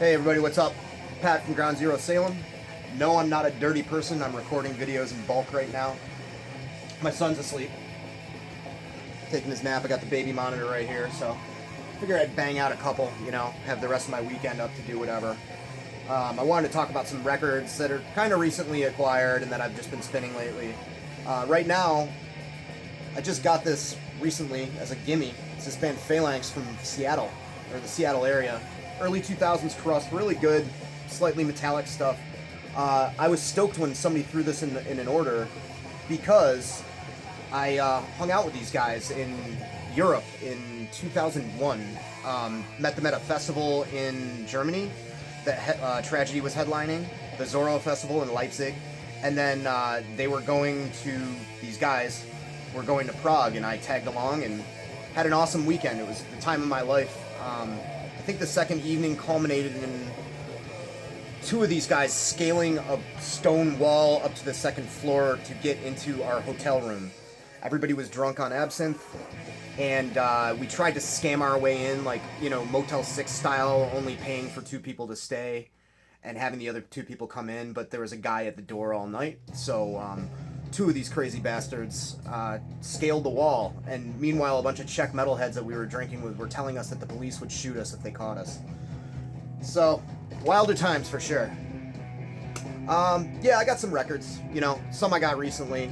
Hey everybody, what's up? Pat from Ground.Zero.Salem. No, I'm not a dirty person. I'm recording videos in bulk right now. My son's asleep, taking his nap. I got the baby monitor right here, so I figured I'd bang out a couple, you know, have the rest of my weekend up to do whatever. I wanted to talk about some records that are kind of recently acquired and that I've just been spinning lately. Right now, I just got this recently as a gimme. It's this band Phalanx from Seattle, or the Seattle area. Early 2000s crust, really good, slightly metallic stuff. I was stoked when somebody threw this in an order because I hung out with these guys in Europe in 2001. Met them at a festival in Germany that Tragedy was headlining, the Zorro Festival in Leipzig. And then they were going to, these guys were going to Prague, and I tagged along and had an awesome weekend. It was the time of my life. I think the second evening culminated in two of these guys scaling a stone wall up to the second floor to get into our hotel room. Everybody was drunk on absinthe, and we tried to scam our way in, like, you know, Motel 6 style, only paying for two people to stay and having the other two people come in, but there was a guy at the door all night, so two of these crazy bastards scaled the wall, and meanwhile a bunch of Czech metalheads that we were drinking with were telling us that the police would shoot us if they caught us. So, wilder times for sure. Yeah, I got some records, you know, some I got recently,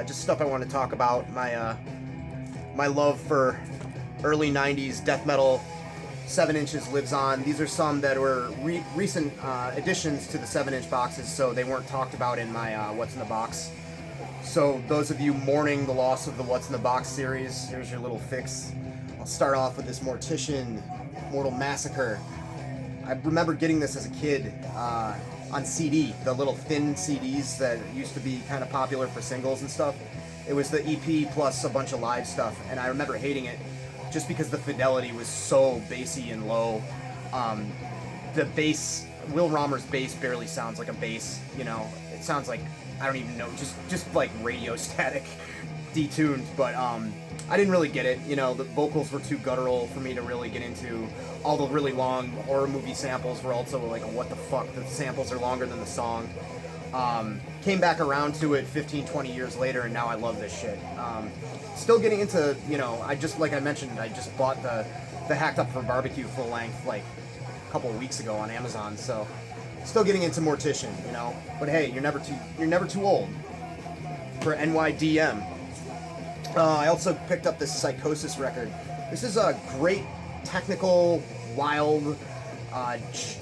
just stuff I want to talk about. My love for early 90s death metal 7 inches lives on. These are some that were recent additions to the 7-inch boxes, so they weren't talked about in my What's in the Box. So those of you mourning the loss of the What's in the Box series, here's your little fix. I'll start off with this Mortician, Mortal Massacre. I remember getting this as a kid on CD, the little thin CDs that used to be kind of popular for singles and stuff. It was the EP plus a bunch of live stuff, and I remember hating it just because the fidelity was so bassy and low. The bass, Will Romer's bass barely sounds like a bass, you know. It sounds like, I don't even know, just like radio static, detuned, but I didn't really get it, you know. The vocals were too guttural for me to really get into. All the really long horror movie samples were also like, what the fuck, the samples are longer than the song. Came back around to it 15, 20 years later, and now I love this shit. Still getting into, you know, like I mentioned, I just bought the Hacked Up for Barbecue full length like a couple of weeks ago on Amazon, so still getting into Mortician, you know. But hey, you're never too old for NYDM. I also picked up this Psychosis record. This is a great technical, wild,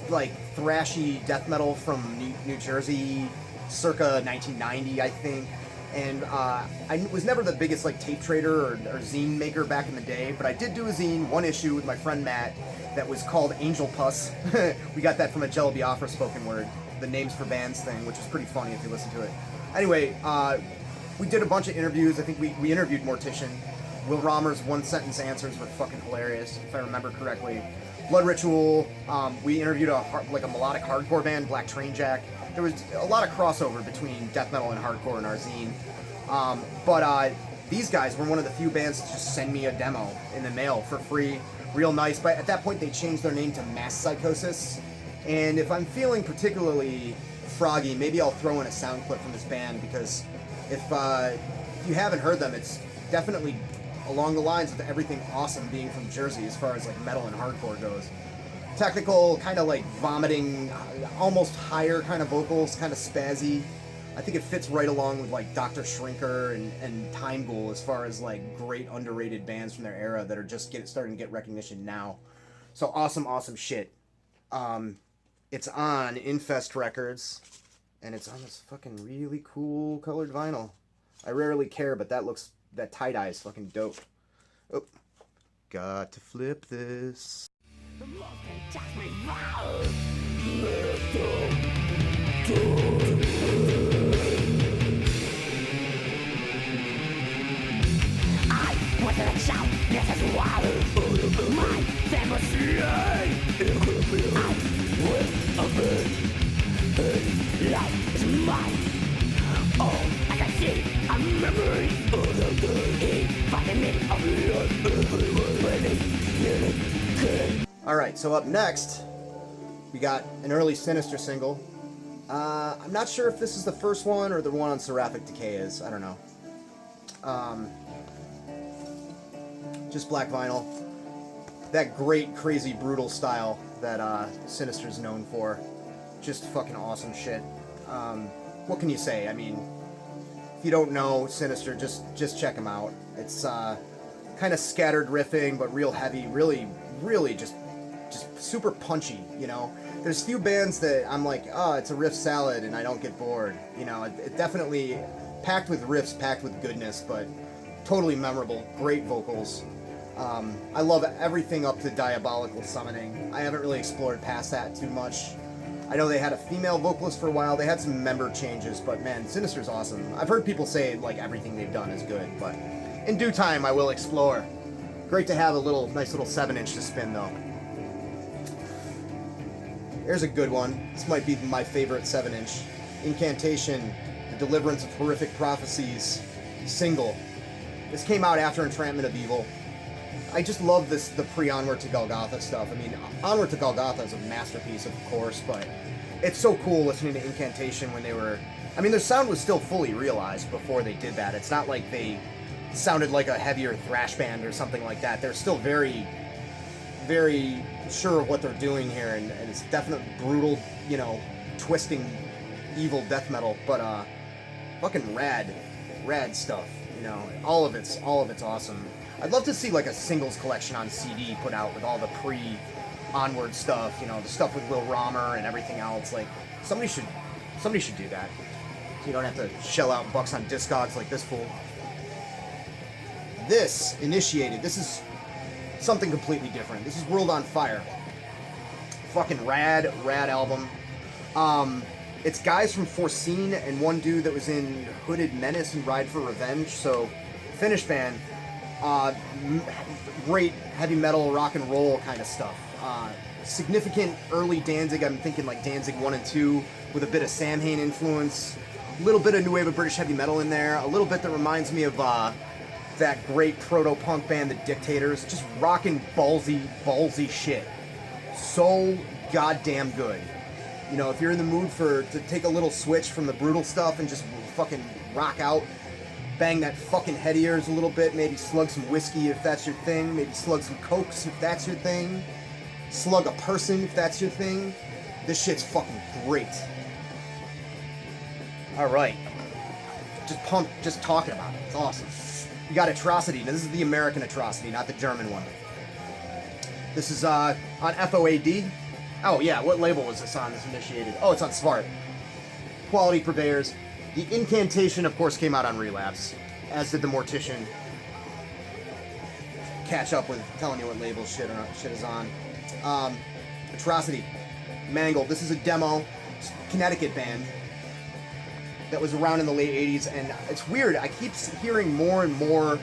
like thrashy death metal from New Jersey, circa 1990, I think. And I was never the biggest like tape trader or zine maker back in the day, but I did do a zine, one issue with my friend Matt, that was called Angel Puss. We got that from a Jello Biafra spoken word, the names for bands thing, which was pretty funny if you listen to it. Anyway, we did a bunch of interviews. I think we interviewed Mortician. Will Romer's one-sentence answers were fucking hilarious, if I remember correctly. Blood Ritual, we interviewed a melodic hardcore band, Black Train Jack. There was a lot of crossover between death metal and hardcore in our zine. But these guys were one of the few bands to just send me a demo in the mail for free. Real nice. But at that point, they changed their name to Mass Psychosis. And if I'm feeling particularly froggy, maybe I'll throw in a sound clip from this band, because if you haven't heard them, it's definitely along the lines of everything awesome being from Jersey as far as like metal and hardcore goes. Technical, kind of like vomiting, almost higher kind of vocals, kind of spazzy. I think it fits right along with like Dr. Shrinker and Time Ghoul as far as like great underrated bands from their era that are just starting to get recognition now. So awesome shit. It's on Infest Records, and it's on this fucking really cool colored vinyl. I rarely care, but that tie-dye is fucking dope. Oh, got to flip this. Alright, so up next, we We got an early Sinister single. I'm not sure if this is the first one or the one on Seraphic Decay is. I don't know. Just black vinyl. That great, crazy, brutal style that Sinister's known for. Just fucking awesome shit. What can you say? I mean, if you don't know Sinister, just check him out. It's kind of scattered riffing, but real heavy. Really just super punchy, you know? There's few bands that I'm like, oh, it's a riff salad and I don't get bored. You know, it definitely packed with riffs, packed with goodness, but totally memorable. Great vocals. I love everything up to Diabolical Summoning. I haven't really explored past that too much. I know they had a female vocalist for a while. They had some member changes, but man, Sinister's awesome. I've heard people say like everything they've done is good, but in due time I will explore. Great to have a nice little 7-inch to spin though. Here's a good one. This might be my favorite 7-inch. Incantation, The Deliverance of Horrific Prophecies single. This came out after Entrapment of Evil. I just love the pre-Onward to Golgotha stuff. I mean, Onward to Golgotha is a masterpiece, of course, but it's so cool listening to Incantation when they were... I mean, their sound was still fully realized before they did that. It's not like they sounded like a heavier thrash band or something like that. They're still very, very sure of what they're doing here, and it's definitely brutal, you know, twisting, evil death metal, but fucking rad stuff, you know. All of it's awesome. I'd love to see like a singles collection on CD put out with all the pre-Onward stuff, you know, the stuff with Will Romer and everything else. Like somebody should do that, so you don't have to shell out bucks on Discogs like this fool. This Initiated. This is something completely different. This is World on Fire. Fucking rad album. It's guys from Foreseen and one dude that was in Hooded Menace and Ride for Revenge. So Finnish band. Great heavy metal, rock and roll kind of stuff. Significant early Danzig, I'm thinking like Danzig 1 and 2 with a bit of Samhain influence, a little bit of new wave of British heavy metal in there, a little bit that reminds me of that great proto-punk band, The Dictators. Just rockin' ballsy shit. So goddamn good. You know, if you're in the mood to take a little switch from the brutal stuff and just fucking rock out, bang that fucking head of yours a little bit, maybe slug some whiskey if that's your thing, maybe slug some cokes if that's your thing, slug a person if that's your thing, this shit's fucking great. Alright. Just pumped just talking about it. It's awesome. You got Atrocity. Now this is the American Atrocity, not the German one. This is on FOAD. Oh yeah, what label was this on, this Initiated? Oh, it's on Svart. Quality purveyors. The Incantation, of course, came out on Relapse, as did the Mortician. Catch up with telling you what label shit is on. Atrocity. Mangled. This is a demo. Connecticut band that was around in the late 80s, and it's weird. I keep hearing more and more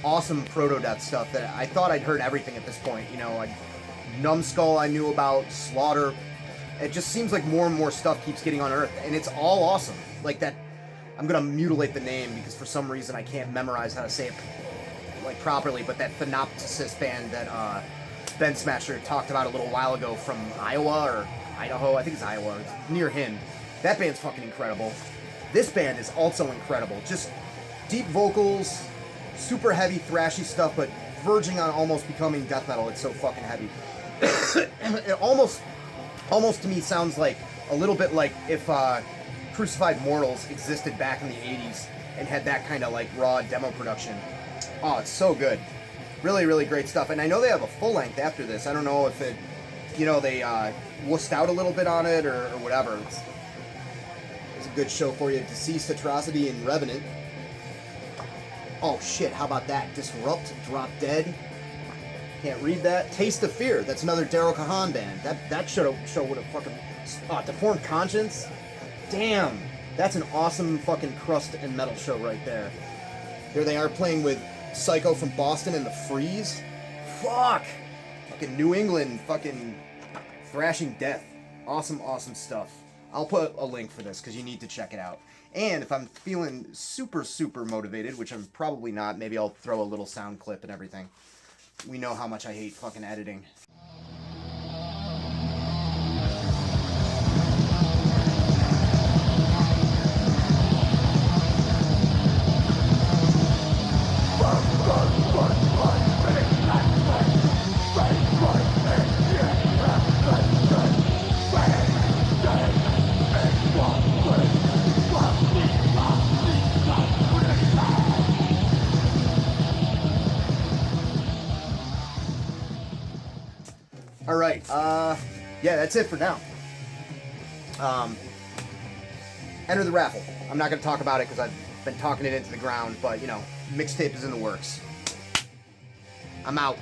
awesome proto-death stuff that I thought I'd heard everything at this point. You know, Numbskull I knew about, Slaughter. It just seems like more and more stuff keeps getting unearthed, and it's all awesome. Like that... I'm gonna mutilate the name because for some reason I can't memorize how to say it like properly, but that Thanopsis band that Ben Smasher talked about a little while ago from Iowa or Idaho, I think it's Iowa, it's near him. That band's fucking incredible. This band is also incredible. Just deep vocals, super heavy thrashy stuff, but verging on almost becoming death metal. It's so fucking heavy. It almost to me sounds like a little bit like if Crucified Mortals existed back in the 80s and had that kind of like raw demo production. Oh, it's so good. Really, really great stuff. And I know they have a full length after this. I don't know if it, you know, they wussed out a little bit on it or whatever. It's a good show for you. Deceased, Atrocity, and Revenant. Oh shit, how about that? Disrupt, Drop Dead. Can't read that. Taste of Fear. That's another Daryl Kahan band. That show would have fucking... Deformed Conscience. Damn, that's an awesome fucking crust and metal show right there. Here they are playing with Psycho from Boston and the Freeze. Fuck! Fucking New England, fucking thrashing death. Awesome stuff. I'll put a link for this because you need to check it out. And if I'm feeling super motivated, which I'm probably not, maybe I'll throw a little sound clip and everything. We know how much I hate fucking editing. All right. Yeah, that's it for now. Enter the raffle. I'm not going to talk about it because I've been talking it into the ground, but, you know, mixtape is in the works. I'm out.